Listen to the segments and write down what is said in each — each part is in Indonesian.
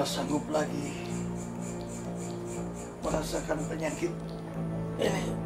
kita sanggup lagi merasakan penyakit ini.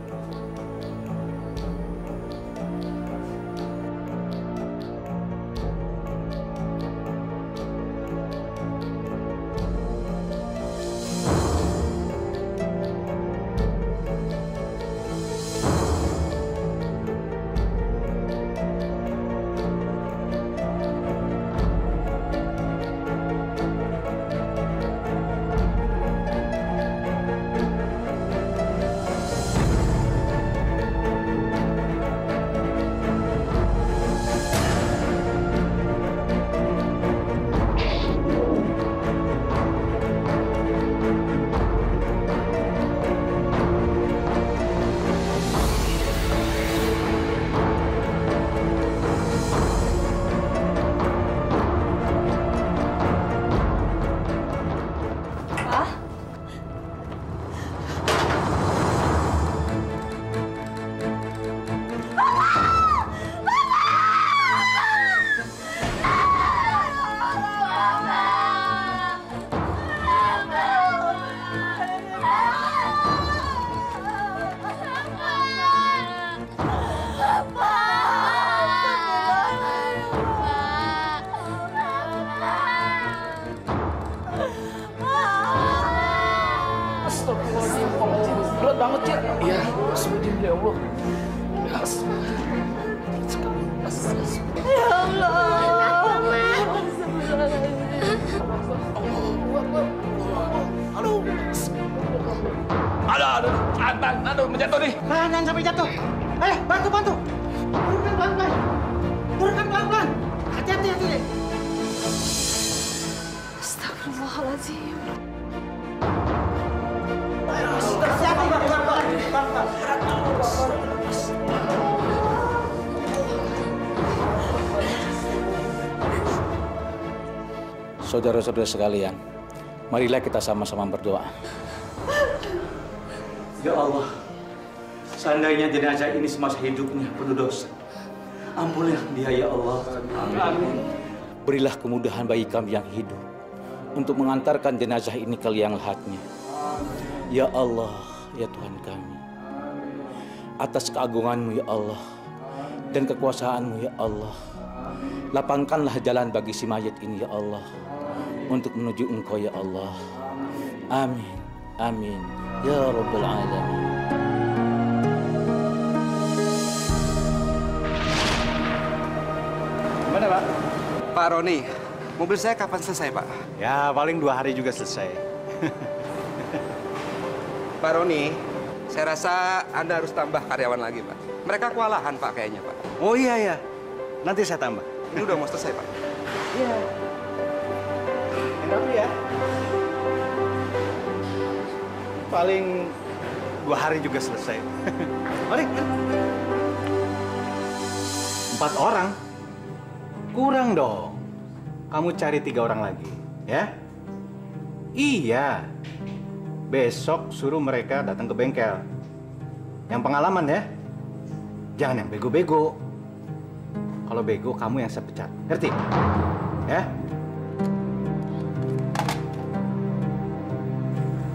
Berat banget ya? Iya, astagfirullahaladzim ya Allah. Ya Allah. Aduh, menjatuh nih. Jangan sampai jatuh. Bantu. Turunkan pelan-pelan. Turunkan pelan-pelan. Hati-hati. Astagfirullahaladzim. Saudara-saudara sekalian, marilah kita sama-sama berdoa. Ya Allah, seandainya jenazah ini semasa hidupnya penuh dosa, ampunilah dia ya Allah. Amin. Berilah kemudahan bagi kami yang hidup untuk mengantarkan jenazah ini ke liang lahatnya. Ya Allah, ya Tuhan kami, atas keagungan-Mu ya Allah dan kekuasaan-Mu ya Allah, lapangkanlah jalan bagi si mayat ini ya Allah untuk menuju Engkau ya Allah. Amin, amin, ya Rabbal Alamin. Gimana Pak? Pak Roni, mobil saya kapan selesai Pak? Ya, paling 2 hari juga selesai. Pak Roni, saya rasa Anda harus tambah karyawan lagi Pak. Mereka kewalahan Pak kayaknya Pak. Oh iya, nanti saya tambah. Ini udah mau selesai Pak. Iya. Enak ya. Paling 2 hari juga selesai. Mari. 4 orang? Kurang dong. Kamu cari 3 orang lagi, ya? Iya. Besok suruh mereka datang ke bengkel. Yang pengalaman ya. Jangan yang bego-bego. Kalau bego, kamu yang saya pecat. Ngerti? Ya?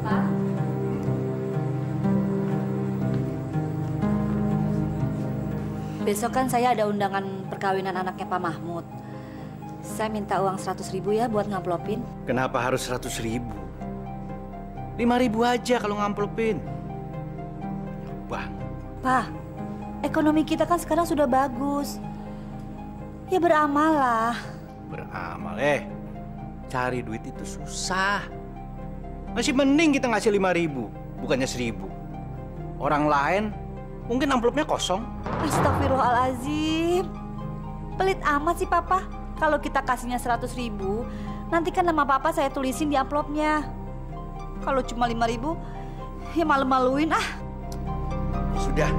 Pak? Besok kan saya ada undangan perkawinan anaknya Pak Mahmud. Saya minta uang 100.000 ya buat ngamplopin. Kenapa harus 100.000? 5.000 aja kalau ngamplopin. Bang. Pak, ekonomi kita kan sekarang sudah bagus. Ya beramal lah. Beramal, cari duit itu susah. Masih mending kita ngasih 5.000, bukannya 1.000. Orang lain mungkin amplopnya kosong. Astagfirullahaladzim. Pelit amat sih Papa. Kalau kita kasihnya 100.000, nanti kan nama Papa saya tulisin di amplopnya. Kalau cuma 5.000, ya malu-maluin ah. Sudah.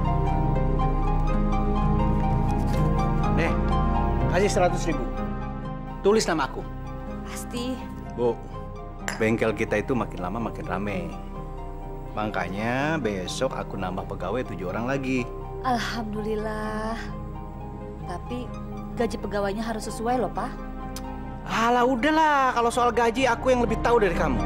Nih, kasih 100.000. Tulis nama aku. Pasti. Bu, bengkel kita itu makin lama makin rame. Makanya besok aku nambah pegawai 7 orang lagi. Alhamdulillah. Tapi gaji pegawainya harus sesuai loh, Pak. Alah udahlah, kalau soal gaji aku yang lebih tahu dari kamu.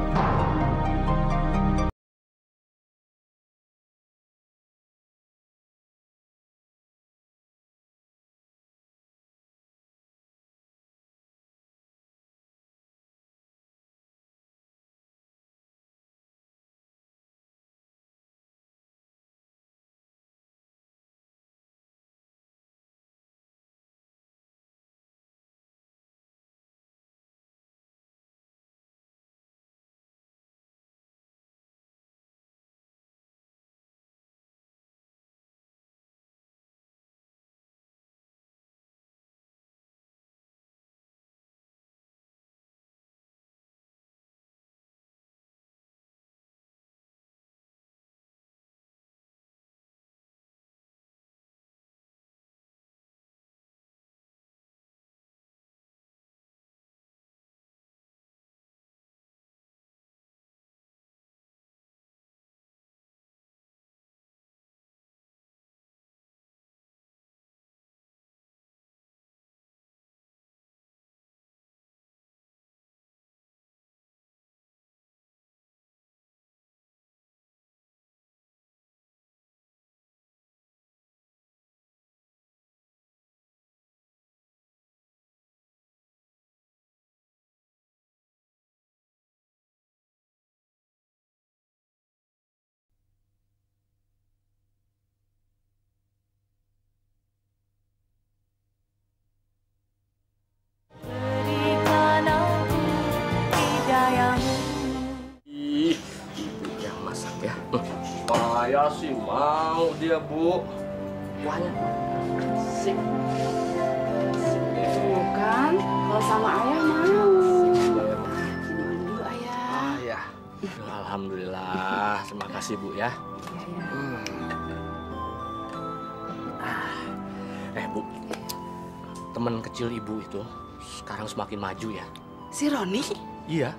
Ih, ibu yang masak ya. Saya sih mau dia, Bu. Kuahnya sip. Bukan, kalau sama ayah mau. Ini dulu ayah. Ya. Alhamdulillah, terima kasih Bu ya. Bu, teman kecil ibu itu sekarang semakin maju ya. Si Roni? Iya.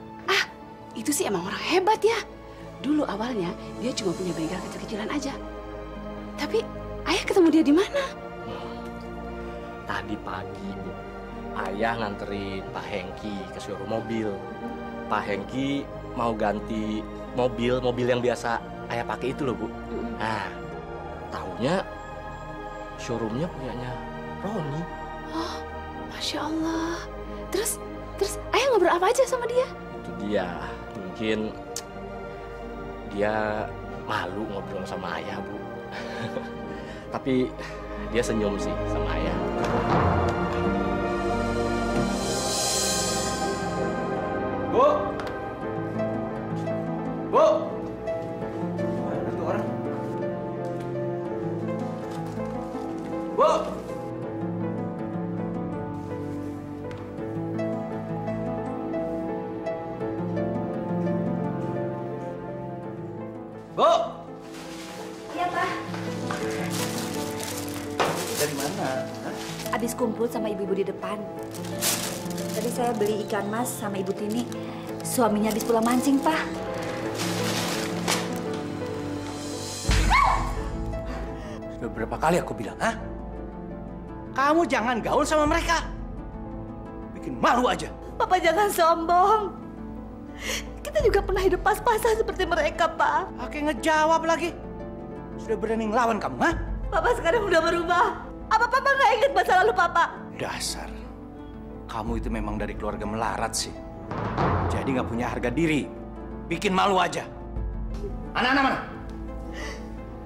Itu sih emang orang hebat ya. Dulu awalnya dia cuma punya bengkel kecil-kecilan aja. Tapi ayah ketemu dia di mana? Tadi pagi, Bu. Ayah nganterin Pak Hengki ke showroom mobil. Pak Hengki mau ganti mobil yang biasa ayah pakai itu loh, Bu. Nah, taunya showroomnya punyanya Roni. Oh, Masya Allah. Terus ayah ngobrol apa aja sama dia? Itu dia. Mungkin dia malu ngobrol sama ayah, Bu. Tapi dia senyum sih sama ayah. Bu! Bu! Mana tuh orang? Bu! Bu! Iya, Pak. Dari mana? Abis kumpul sama ibu-ibu di depan. Tadi saya beli ikan mas sama Ibu Tini. Suaminya habis pulang mancing, Pak. Sudah berapa kali aku bilang, hah? Kamu jangan gaul sama mereka. Bikin malu aja. Papa jangan sombong. Kita juga pernah hidup pas-pasan seperti mereka, Pak. Oke, ngejawab lagi. Sudah berani ngelawan kamu, hah? Papa sekarang udah berubah. Apa Papa nggak ingat masa lalu Papa? Dasar. Kamu itu memang dari keluarga melarat sih. Jadi nggak punya harga diri. Bikin malu aja. Anak-anak mana?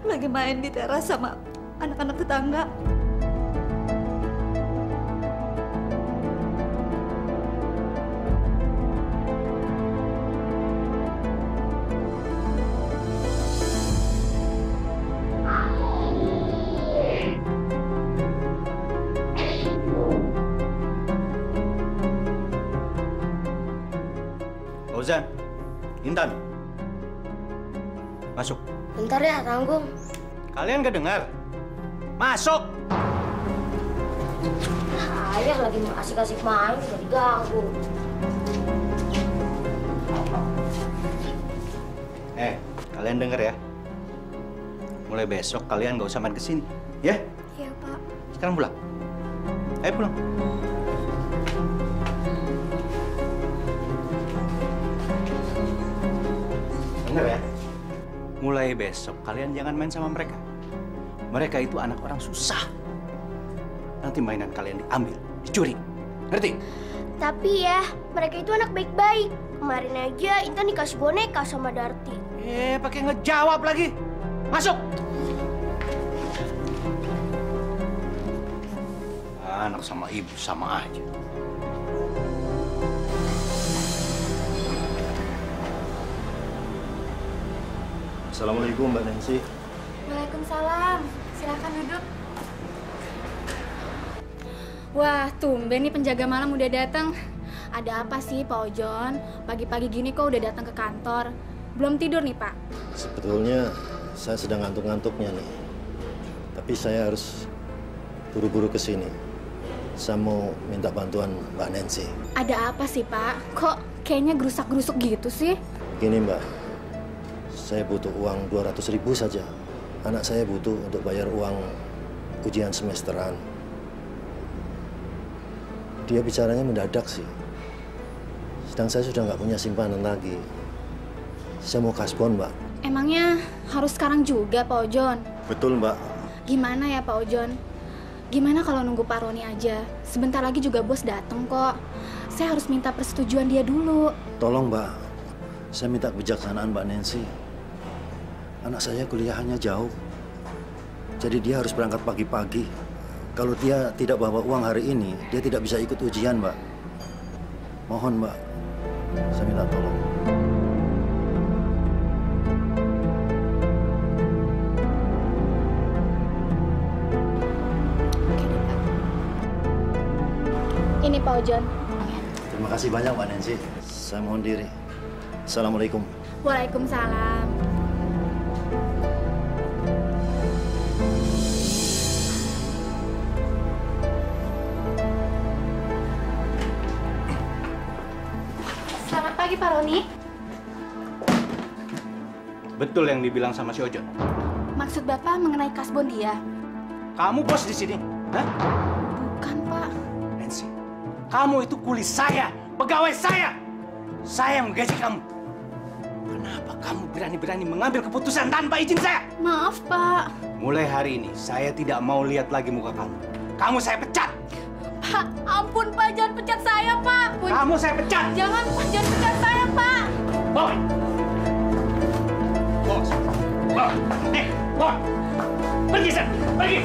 Lagi main di teras sama anak-anak tetangga. Fauzan, Intan, masuk. Bentar ya, tanggung. Kalian gak dengar? Masuk! Ayah lagi mau asik-asik main, jadi ganggu. Kalian denger ya. Mulai besok kalian gak usah main kesini, ya? Iya, Pak. Sekarang pulang. Ayo pulang. Dengar ya, mulai besok kalian jangan main sama mereka. Mereka itu anak orang susah. Nanti mainan kalian diambil, dicuri. Ngerti? Tapi ya, mereka itu anak baik-baik. Kemarin aja Intan dikasih boneka sama Darti. Pakai ngejawab lagi. Masuk. Anak sama ibu sama aja. Assalamualaikum Mbak Nancy. Waalaikumsalam. Silakan duduk. Wah, tumben nih penjaga malam udah datang. Ada apa sih Pak Ojon? Pagi-pagi gini kok udah datang ke kantor? Belum tidur nih Pak? Sebetulnya saya sedang ngantuk-ngantuknya nih. Tapi saya harus buru-buru ke sini. Saya mau minta bantuan Mbak Nancy. Ada apa sih Pak? Kok kayaknya gerusak-gerusuk gitu sih? Gini Mbak, saya butuh uang 200.000 saja. Anak saya butuh untuk bayar uang ujian semesteran. Dia bicaranya mendadak sih. Sedang saya sudah nggak punya simpanan lagi. Saya mau kasbon, Mbak. Emangnya harus sekarang juga Pak Ojon? Betul, Mbak. Gimana ya Pak Ojon? Gimana kalau nunggu Pak Roni aja? Sebentar lagi juga bos datang kok. Saya harus minta persetujuan dia dulu. Tolong, Mbak. Saya minta kebijaksanaan Mbak Nancy. Anak saya kuliahnya jauh. Jadi dia harus berangkat pagi-pagi. Kalau dia tidak bawa uang hari ini, dia tidak bisa ikut ujian, Mbak. Mohon, Mbak. Saya minta tolong. Ini Pak Ojon. Terima kasih banyak, Mbak Nancy. Saya mohon diri. Assalamualaikum. Waalaikumsalam. Selamat pagi Pak Roni. Betul yang dibilang sama si Ojon. Maksud Bapak mengenai kasbon dia? Kamu bos di sini, hah? Bukan Pak. Nancy, kamu itu kuli saya, pegawai saya. Saya yang menggaji kamu. Kenapa kamu berani-berani mengambil keputusan tanpa izin saya? Maaf Pak. Mulai hari ini saya tidak mau lihat lagi muka kamu. Kamu saya pecat. Pak, ampun Pak, jangan pecat saya Pak. Kamu saya pecat. Jangan Pak, jangan pecat saya Pak. Boy. Bos. Bos. Bos. Pergi sana, pergi.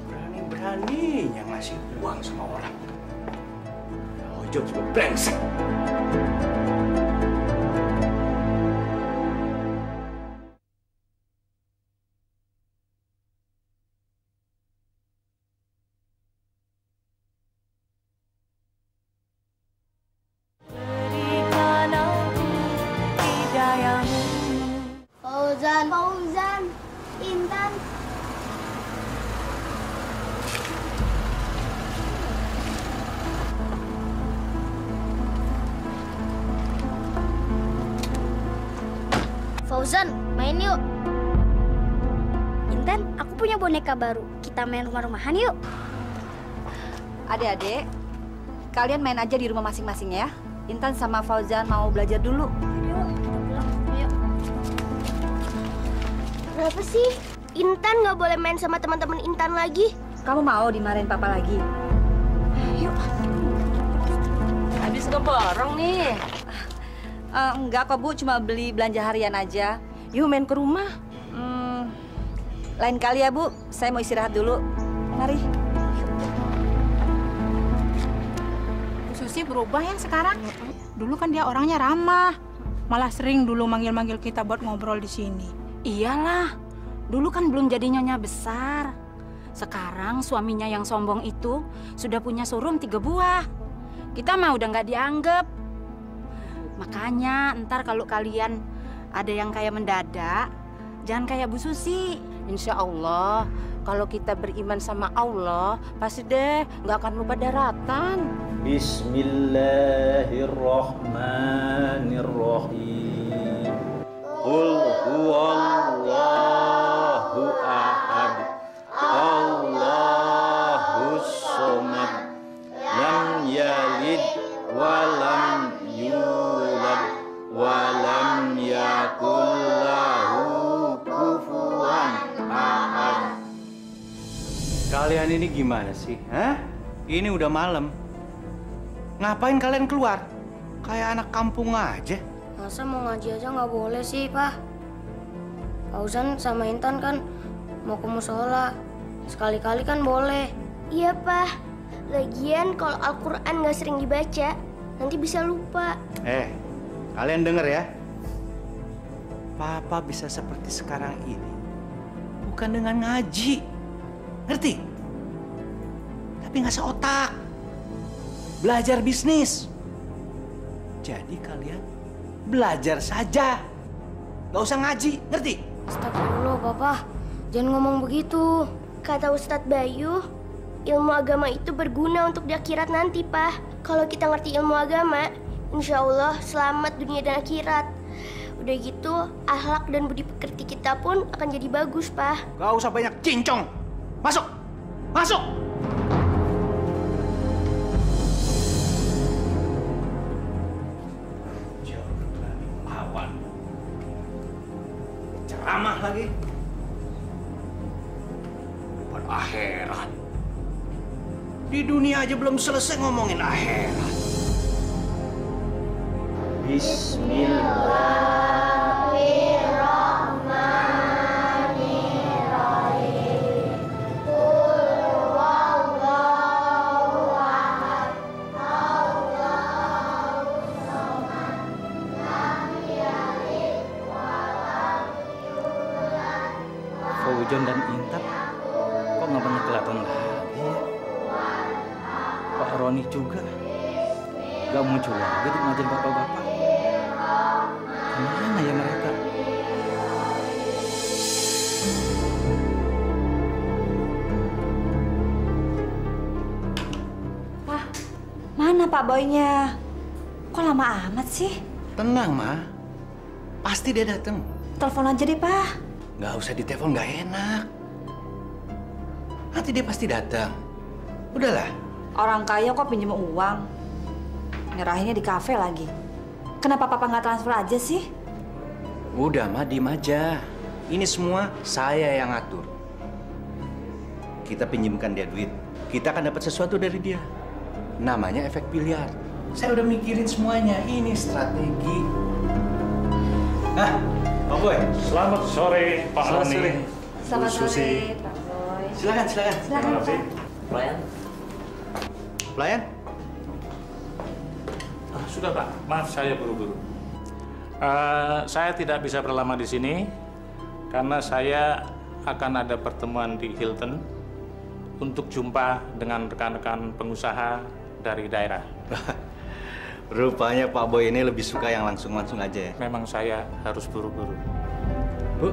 Berani-beraninya ngasih uang sama orang. Ojo juga brengsek. Fauzan, Intan. Fauzan, main yuk. Intan, aku punya boneka baru. Kita main rumah-rumahan yuk. Adik-adik, kalian main aja di rumah masing-masing ya. Intan sama Fauzan mau belajar dulu. Yuk, kita pulang. Ayo. Kenapa sih Intan nggak boleh main sama teman-teman Intan lagi? Kamu mau dimarahin papa lagi? Yuk. Habis ngeborong nih. Enggak kok Bu, cuma beli belanja harian aja. Yuk main ke rumah. Lain kali ya Bu, saya mau istirahat dulu. Mari. Susi berubah ya sekarang. Dulu kan dia orangnya ramah. Malah sering dulu manggil-manggil kita buat ngobrol di sini. Iyalah, dulu kan belum jadi nyonya besar. Sekarang suaminya yang sombong itu sudah punya showroom 3 buah. Kita mah udah nggak dianggap. Makanya ntar kalau kalian ada yang kayak mendadak, jangan kayak Bu Susi. Insya Allah, kalau kita beriman sama Allah, pasti deh nggak akan lupa daratan. Bismillahirrahmanirrahim. Qul huwallahu ahad. Allahus somad. Lam yalid Kalian ini gimana sih? Hah? Ini udah malam. Ngapain kalian keluar? Kayak anak kampung aja. Masa mau ngaji aja nggak boleh sih, Pak? Fauzan sama Intan kan mau ke musola. Sekali-kali kan boleh. Iya, Pak. Lagian kalau Al-Quran nggak sering dibaca, nanti bisa lupa. Kalian denger ya. Papa bisa seperti sekarang ini bukan dengan ngaji. Ngerti? Tapi nggak seotak. Belajar bisnis. Jadi kalian belajar saja. Nggak usah ngaji, ngerti? Astagfirullah, Papa. Jangan ngomong begitu. Kata Ustadz Bayu, ilmu agama itu berguna untuk di akhirat nanti, Pak. Kalau kita ngerti ilmu agama, insya Allah selamat dunia dan akhirat. Udah gitu, akhlak dan budi pekerti kita pun akan jadi bagus, Pak. Gak usah banyak cincong. Masuk! Masuk! Jangan berani melawan. Ceramah lagi. Buat akhirat. Di dunia aja belum selesai ngomongin akhirat. Bismillahirrahmanirrahim. Qul huwallahu ahad. Allahus samad. Lam yalid wa lam yulad. Fauzan dan Intan kok nggak pernah kelihatan lagi ya? Pak Roni juga nggak muncul lagi di pengajian bapak-bapak. Kemana ya mereka? Wah, mana Pak Boynya? Kok lama amat sih? Tenang, Ma. Pasti dia datang. Telepon aja deh, Pak. Nggak usah ditelepon, nggak enak. Nanti dia pasti datang. Udahlah. Orang kaya kok pinjem uang? Nyerahinnya di kafe lagi. Kenapa Papa nggak transfer aja sih? Udah, Ma, diem aja. Ini semua saya yang atur. Kita pinjamkan dia duit. Kita akan dapat sesuatu dari dia. Namanya efek biliar. Saya udah mikirin semuanya. Ini strategi. Nah, Pak Boy. Selamat sore, Pak Selamat Roni. sore. Selamat Bu Susi. sore, Pak Boy. Silakan. Silakan, Pak. Pelayan. Pelayan? Sudah, Pak. Maaf, saya buru-buru. Saya tidak bisa berlama di sini karena saya akan ada pertemuan di Hilton untuk jumpa dengan rekan-rekan pengusaha dari daerah. Rupanya Pak Boy ini lebih suka yang langsung-langsung aja ya? Memang saya harus buru-buru. Bu.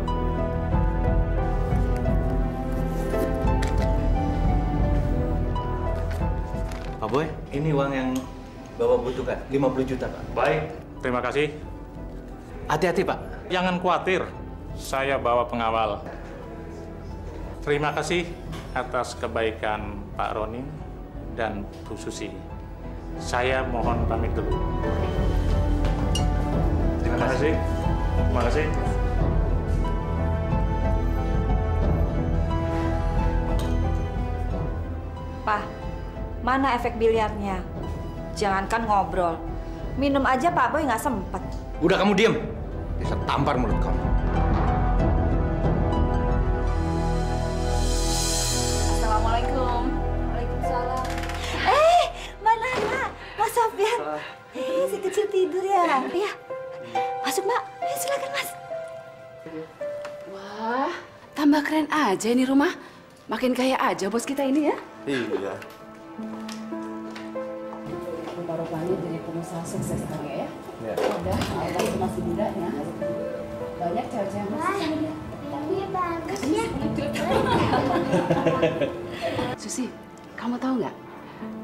Pak Boy, ini uang yang Bapak butuhkan, 50 juta, Pak. Baik, terima kasih. Hati-hati, Pak. Jangan khawatir, saya bawa pengawal. Terima kasih atas kebaikan Pak Roni dan Bu Susi. Saya mohon pamit dulu. Terima kasih. Terima kasih. Pak, mana efek biliarnya? Jangankan ngobrol. Minum aja Pak Boy nggak sempet. Udah, kamu diem. Bisa tampar mulut kamu. Assalamualaikum. Waalaikumsalam. Mbak Nana, Mas Sofyan. Si kecil tidur ya? Iya. Masuk, Mbak. Silakan, Mas. Wah, tambah keren aja ini rumah. Makin kaya aja bos kita ini ya. Iya. Rupa-rupanya jadi pengusaha sukses kamu ya. Ya. Udah, Allah masih mudanya. Banyak cewek-cewek yang masuk sama dia. Tapi bagus ya. Susi, kamu tahu nggak?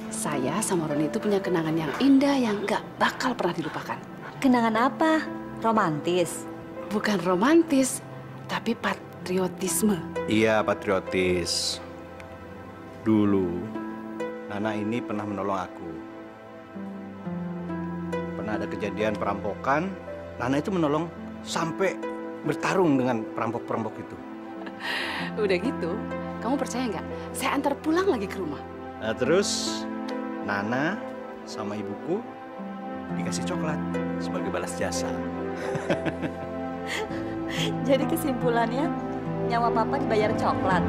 Saya sama Roni itu punya kenangan yang indah yang nggak bakal pernah dilupakan. Kenangan apa? Romantis? Bukan romantis, tapi patriotisme. Iya, patriotis. Dulu, Nana ini pernah menolong aku. Pernah ada kejadian perampokan, Nana itu menolong sampai bertarung dengan perampok-perampok itu. Udah gitu, kamu percaya nggak? saya antar pulang lagi ke rumah. Nah, terus Nana sama ibuku dikasih coklat sebagai balas jasa. Jadi kesimpulannya, nyawa papa dibayar coklat.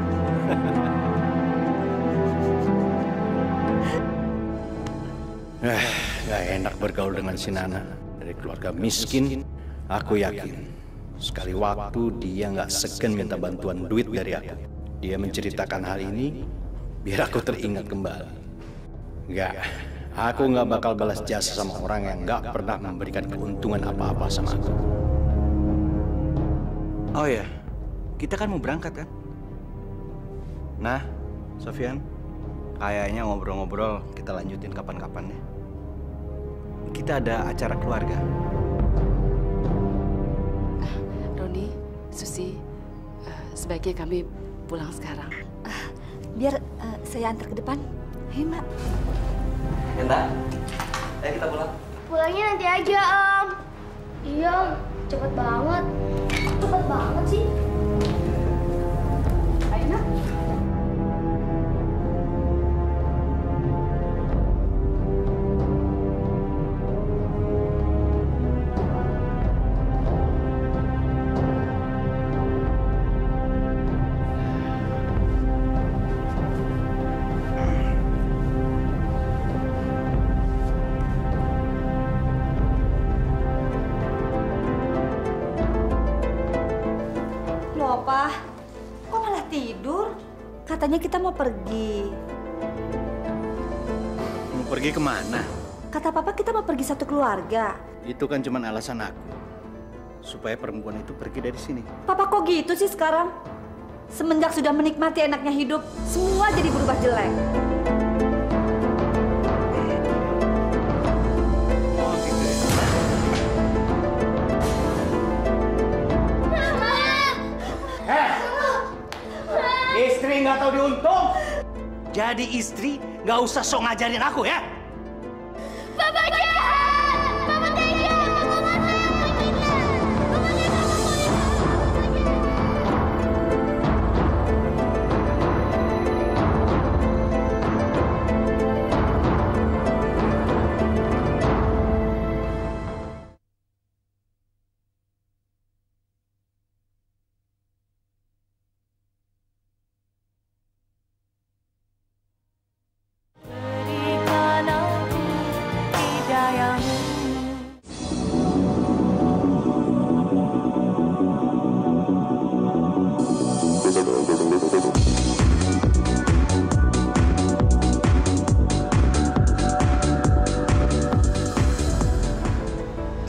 Gak enak bergaul dengan si Nana. Dari keluarga miskin, aku yakin sekali waktu dia nggak segan minta bantuan duit dari aku. Dia menceritakan hal ini biar aku teringat kembali. Nggak, aku nggak bakal balas jasa sama orang yang nggak pernah memberikan keuntungan apa-apa sama aku. Oh ya, kita kan mau berangkat kan? Nah, Sofyan, kayaknya ngobrol-ngobrol kita lanjutin kapan-kapan ya. Kita ada acara keluarga. Roni, Susi, sebaiknya kami pulang sekarang. Biar saya antar ke depan. Ayo, Mbak. Ya, Mbak. Ayo kita pulang. Pulangnya nanti aja, Om. Iya, cepet banget. Cepet banget sih. Ayo, Nak. Loh, Pak. Kok malah tidur? Katanya kita mau pergi. Mau pergi kemana? Kata Papa kita mau pergi satu keluarga. Itu kan cuma alasan aku. Supaya perempuan itu pergi dari sini. Papa kok gitu sih sekarang? Semenjak sudah menikmati enaknya hidup, semua jadi berubah jelek. Oh gitu ya. Istri nggak tahu diuntung. Jadi istri nggak usah sok ngajarin aku ya. Papa jahat! Papa tega! Papa nggak sayang sama kita!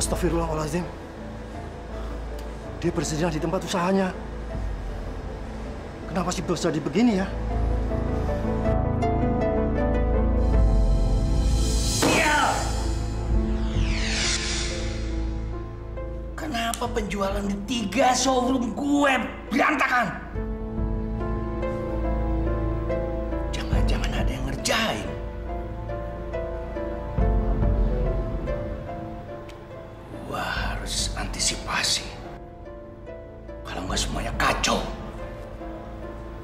Astagfirullahaladzim. Dia bersedia di tempat usahanya. Kenapa sih bos jadi begini ya? Kenapa penjualan di 3 showroom gue berantakan? Jangan-jangan ada yang ngerjain. Gua harus antisipasi. Kalau nggak semuanya kacau,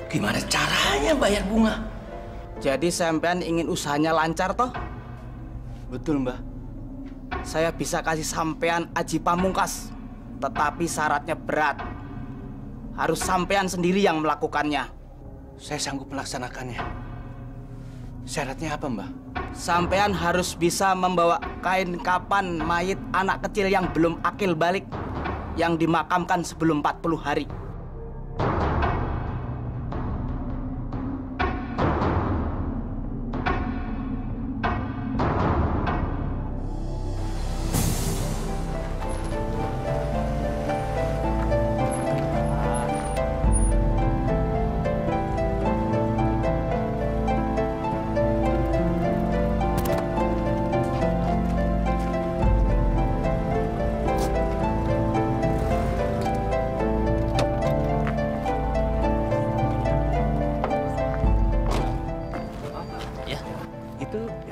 gimana caranya bayar bunga? Jadi sampean ingin usahanya lancar toh? Betul, Mbah. Saya bisa kasih sampean aji pamungkas, tetapi syaratnya berat. Harus sampean sendiri yang melakukannya. Saya sanggup melaksanakannya. Syaratnya apa, Mbah? Sampean harus bisa membawa kain kapan mayit anak kecil yang belum akil balik, yang dimakamkan sebelum 40 hari.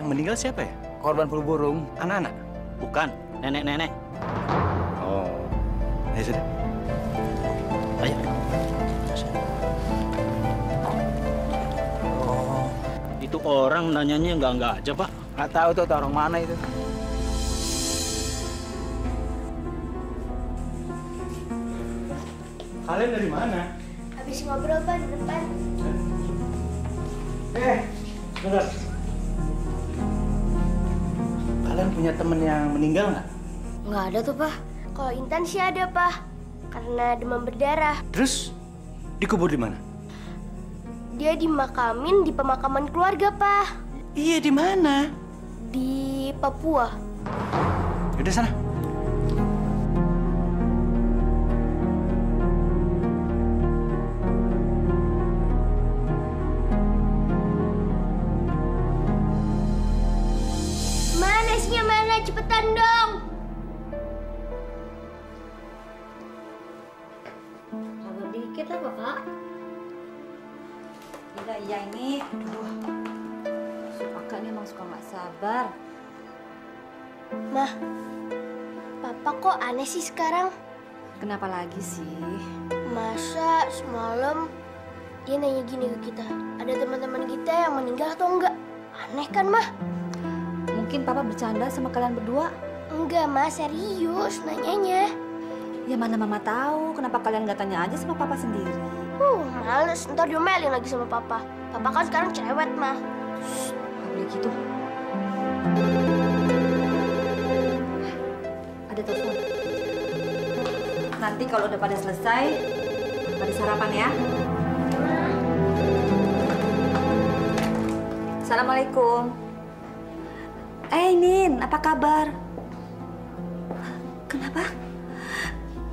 Meninggal siapa ya? Korban flu burung. Anak-anak? Bukan, nenek-nenek. Oh, ya sudah. Ayo. Itu orang nanyanya enggak aja, Pak. Nggak tahu tuh orang mana itu. Kalian dari mana? Habis ngobrol Pak di depan. Bentar. Kalian punya temen yang meninggal nggak? Nggak ada tuh Pak. Kalau Intan sih ada Pak. Karena demam berdarah. Terus dikubur di mana? Dia dimakamin di pemakaman keluarga Pak. Iya di mana? Di Papua. Yaudah sana. Mana? Cepetan dong. Sabar dikit apa, Pak? Iya ini. Aduh. Kakak ini emang suka nggak sabar. Mah, Papa kok aneh sih sekarang? Kenapa lagi sih? Masa semalam dia nanya gini ke kita, ada teman-teman kita yang meninggal atau enggak? Aneh kan, Mah? Mungkin Papa bercanda sama kalian berdua? Enggak, Ma, serius nanyanya. Ya mana Mama tahu, kenapa kalian nggak tanya aja sama Papa sendiri? Males, ntar diomelin lagi sama Papa. Papa kan sekarang cerewet, Mah. Nggak boleh gitu. Ada telepon. Nanti kalau udah pada selesai, pada sarapan ya. Assalamualaikum. Nin, apa kabar? Kenapa?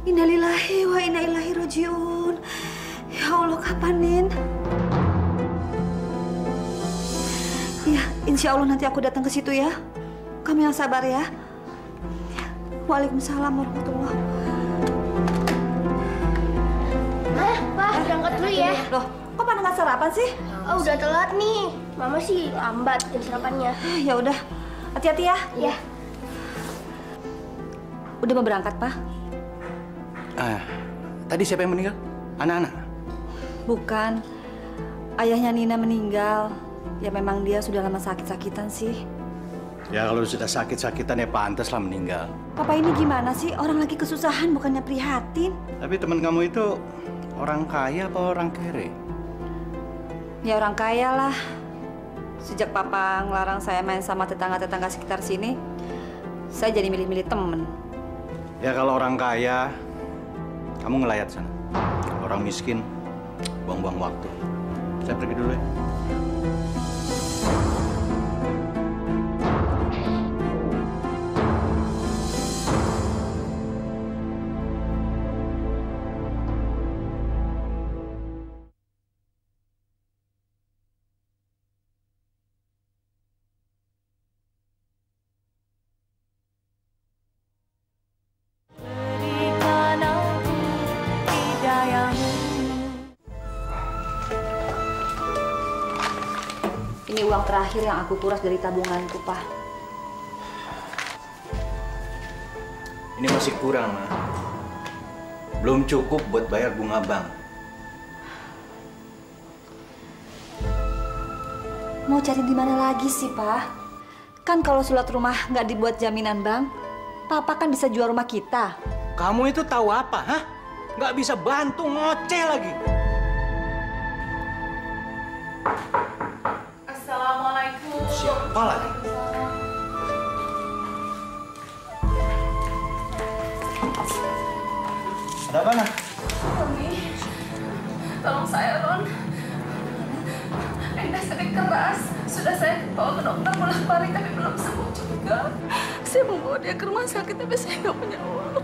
Innalillahi wa inna ilaihi rajiun. Ya Allah, kapan, Nin? Ya, insya Allah nanti aku datang ke situ ya. Kamu yang sabar ya. Waalaikumsalam warahmatullahi. Pak, berangkat dulu ya. Loh, kok pada nggak sarapan sih? Oh, udah telat nih. Mama sih lambat bikin sarapannya. Ya udah, hati-hati ya. Iya. Udah mau berangkat, Pak? Tadi siapa yang meninggal? Anak-anak? Bukan. Ayahnya Nina meninggal. Ya memang dia sudah lama sakit-sakitan sih. Ya kalau sudah sakit-sakitan ya pantas lah meninggal. Papa ini gimana sih? Orang lagi kesusahan bukannya prihatin. Tapi teman kamu itu orang kaya apa orang kere? Ya orang kaya lah. Sejak Papa ngelarang saya main sama tetangga-tetangga sekitar sini, saya jadi milih-milih temen. Ya kalau orang kaya, kamu ngelayat sana. Kalau orang miskin, buang-buang waktu. Saya pergi dulu ya. Ini uang terakhir yang aku kuras dari tabunganku, Pak. Ini masih kurang, Ma. Belum cukup buat bayar bunga bank. Mau cari di mana lagi sih, Pak? Kan kalau surat rumah nggak dibuat jaminan bank, Papa kan bisa jual rumah kita. Kamu itu tahu apa, hah? Nggak bisa bantu, ngoceh lagi. Assalamualaikum. Siapa lagi? Ada apa, Nah? Roni, tolong saya, Ron. Enda sedikit keras. Sudah saya bawa ke dokter bolak-balik, tapi belum sembuh juga. Saya membawa dia ke rumah sakit, tapi saya nggak punya uang.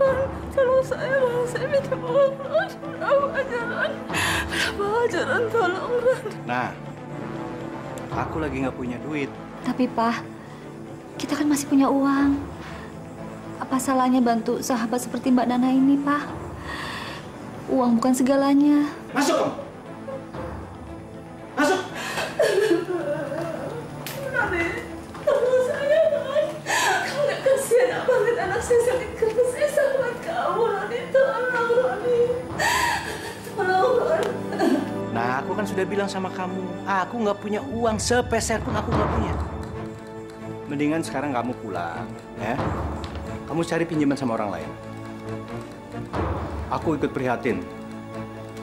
Tolong saya minta uang, Ron. Berapa aja, Ron, tolong, Ron. Nah, aku lagi nggak punya duit. Tapi, Pak, kita kan masih punya uang. Apa salahnya bantu sahabat seperti Mbak Nana ini, Pak? Uang bukan segalanya. Masuk kamu. Masuk. Roni, tolong saya, Ron. Kamu nggak kasihan banget anak saya sakit keras. Saya sangat kamu, Roni. Tolong, Roni. Tolong, Ron. Nah, aku kan sudah bilang sama kamu, aku nggak punya uang sepeser pun aku nggak punya. Mendingan sekarang kamu pulang, ya. Kamu cari pinjaman sama orang lain. Aku ikut prihatin,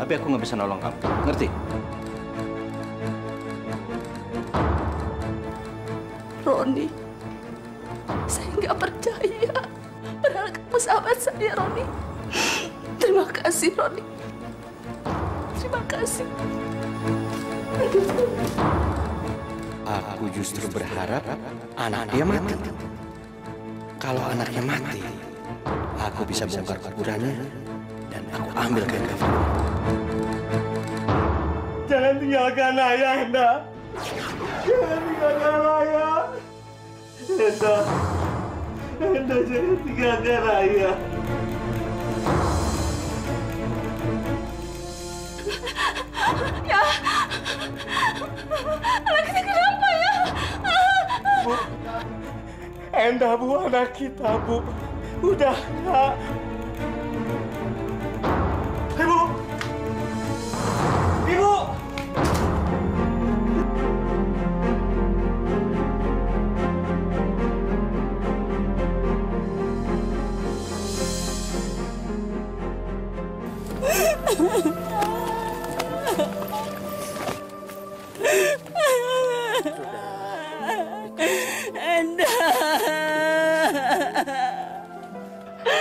tapi aku nggak bisa nolong kamu. Ngerti? Roni, saya nggak percaya. Padahal kamu sahabat saya, Roni. Terima kasih, Roni. Terima kasih. Aku justru berharap anak dia mati. Kalau anaknya mati, aku bisa bongkar kuburannya dan aku ambil kain kafan. Jangan tinggalkan ayah, Enda. Jangan tinggalkan ayah. Enda. Enda, jangan tinggalkan ayah. Ya. Anak kita kenapa ya? Bu. Enda, Bu, anak kita, Bu. Udah, Kak. Ibu. Ibu. Enda.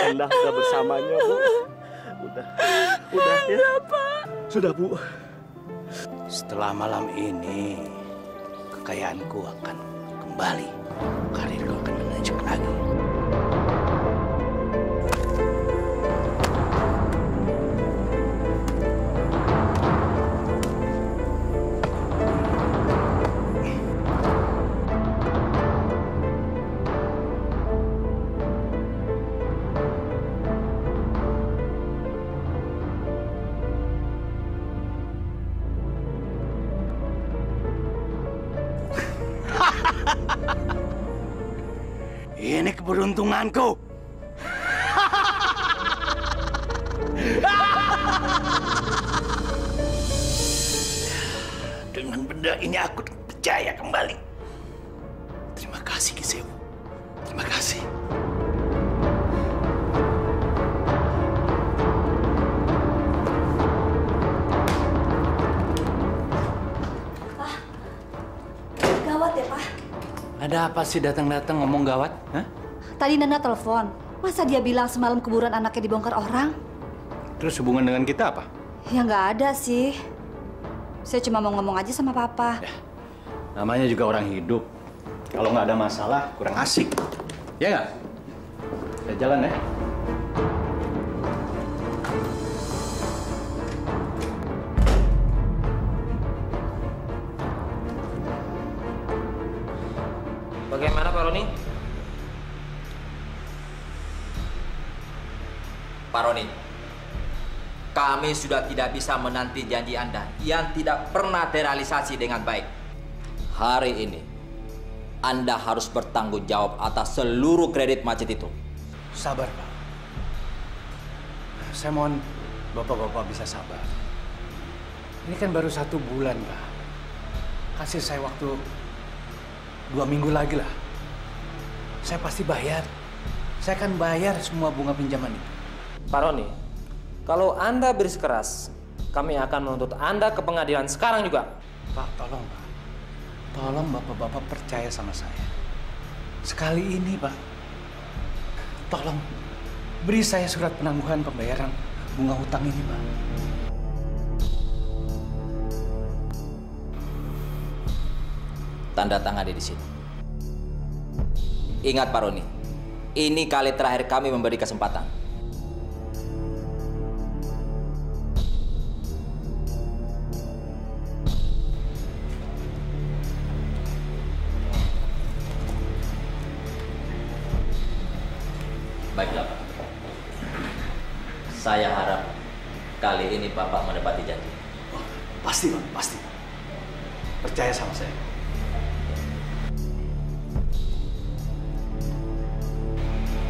Enda sudah bersamanya, Bu. Udah ya. Pak. Sudah, Bu. Setelah malam ini, kekayaanku akan kembali. Karirku akan menanjak lagi. Ini keberuntunganku. Dengan benda ini aku percaya kembali. Terima kasih, Kisewu. Terima kasih. Pak, gawat ya, Pak. Ada apa sih datang-datang ngomong gawat? Hah? Tadi Nana telepon. Masa dia bilang semalam kuburan anaknya dibongkar orang? Terus hubungan dengan kita apa? Ya nggak ada sih. Saya cuma mau ngomong aja sama Papa. Namanya juga orang hidup. Kalau nggak ada masalah, kurang asik. Ya nggak? Saya jalan ya. Bagaimana Pak Roni? Pak Roni, kami sudah tidak bisa menanti janji Anda yang tidak pernah terrealisasi dengan baik. Hari ini, Anda harus bertanggung jawab atas seluruh kredit macet itu. Sabar, Pak. Saya mohon Bapak-Bapak bisa sabar. Ini kan baru 1 bulan, Pak. Kasih saya waktu 2 minggu lagi lah. Saya pasti bayar. Saya akan bayar semua bunga pinjaman itu. Pak Roni, kalau Anda bersikeras, kami akan menuntut Anda ke pengadilan sekarang juga. Pak, tolong Pak. Tolong Bapak-Bapak percaya sama saya. Sekali ini, Pak. Tolong beri saya surat penangguhan pembayaran bunga hutang ini, Pak. Tanda tangan di sini. Ingat Pak Roni, ini kali terakhir kami memberi kesempatan. Baiklah Pak. Saya harap kali ini Bapak menepati janji. Pasti Pak, pasti. Percaya sama saya.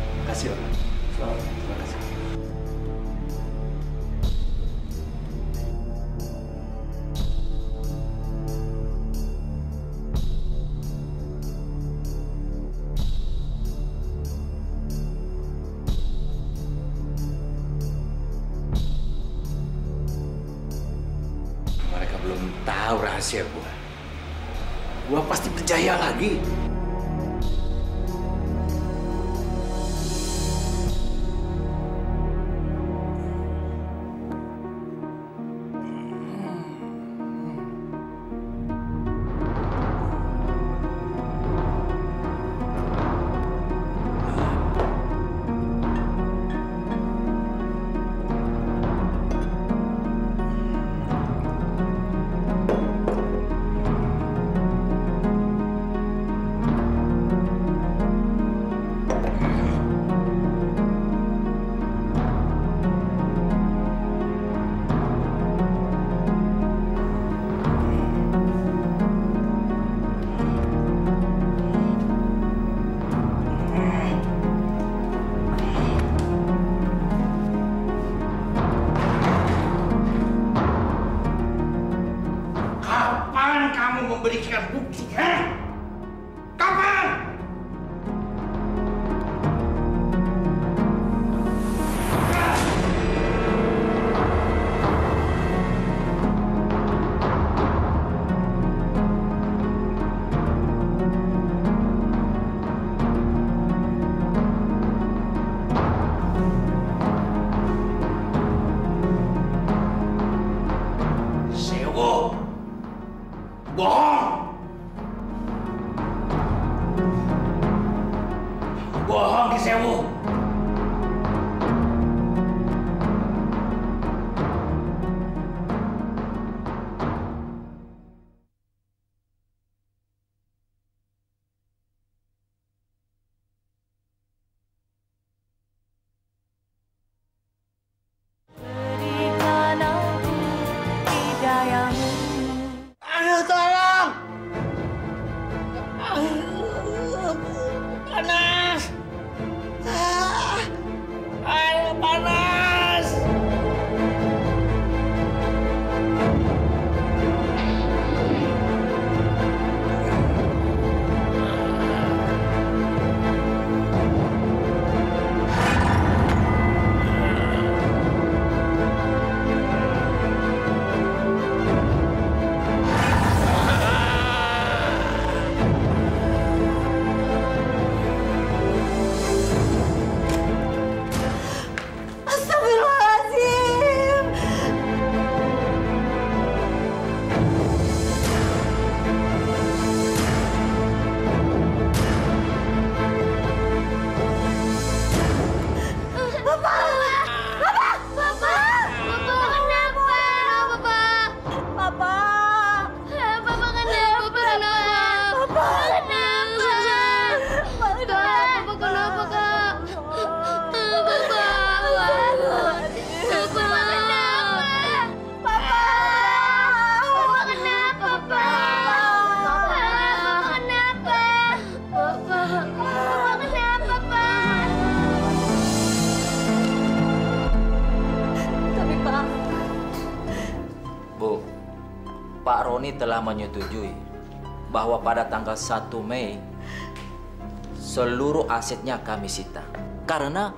Terima kasih Pak. Terima kasih. belum tahu rahasia gua. Gua pasti berjaya lagi. Memberikan bukti, ha? Kapan? Sewo, bohong. Bohong Ki Sewu. Berikan aku hidayahmu. Aduh, tolong! Panas! Air panas! Pak Roni telah menyetujui bahwa pada tanggal 1 Mei seluruh asetnya kami sita. Karena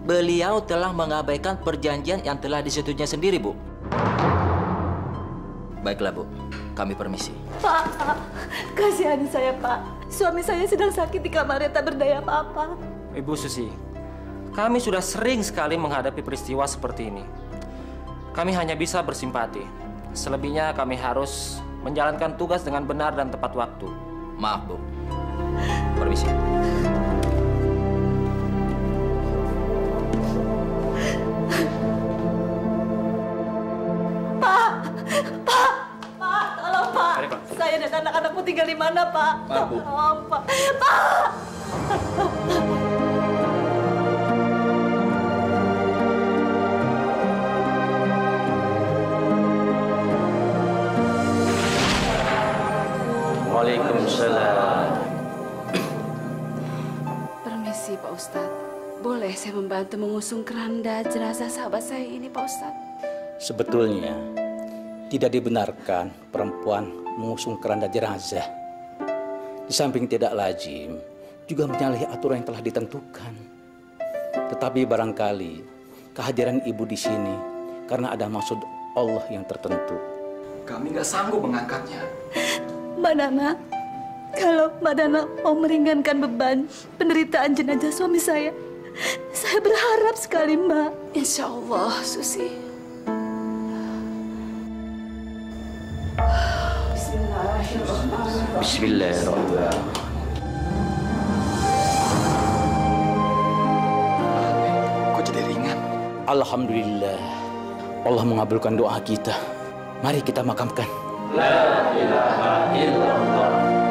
beliau telah mengabaikan perjanjian yang telah disetujuinya sendiri, Bu. Baiklah, Bu. Kami permisi. Pak, kasihani saya, Pak. Suami saya sedang sakit di kamarnya, tak berdaya apa-apa. Ibu Susi, kami sudah sering sekali menghadapi peristiwa seperti ini. Kami hanya bisa bersimpati. Selebihnya kami harus menjalankan tugas dengan benar dan tepat waktu. Maaf, Bu. Permisi. Pak, tolong Pak. Saya dan anak-anakmu tinggal di mana, Pak? Maaf, Bu. Tolong, Pak. Pak. Waalaikumsalam. Permisi, Pak Ustadz. Boleh saya membantu mengusung keranda jenazah sahabat saya ini, Pak Ustadz? Sebetulnya tidak dibenarkan perempuan mengusung keranda jenazah. Di samping tidak lazim, juga menyalahi aturan yang telah ditentukan. Tetapi barangkali kehadiran ibu di sini karena ada maksud Allah yang tertentu. Kami nggak sanggup mengangkatnya. Mbak Nana, kalau Mbak Nana mau meringankan beban penderitaan jenazah suami saya berharap sekali, Mbak. Insya Allah, Susi. Bismillahirrahmanirrahim. Bismillahirrahmanirrahim. Kok jadi ringan? Alhamdulillah. Allah mengabulkan doa kita. Mari kita makamkan. La ilaha illallah.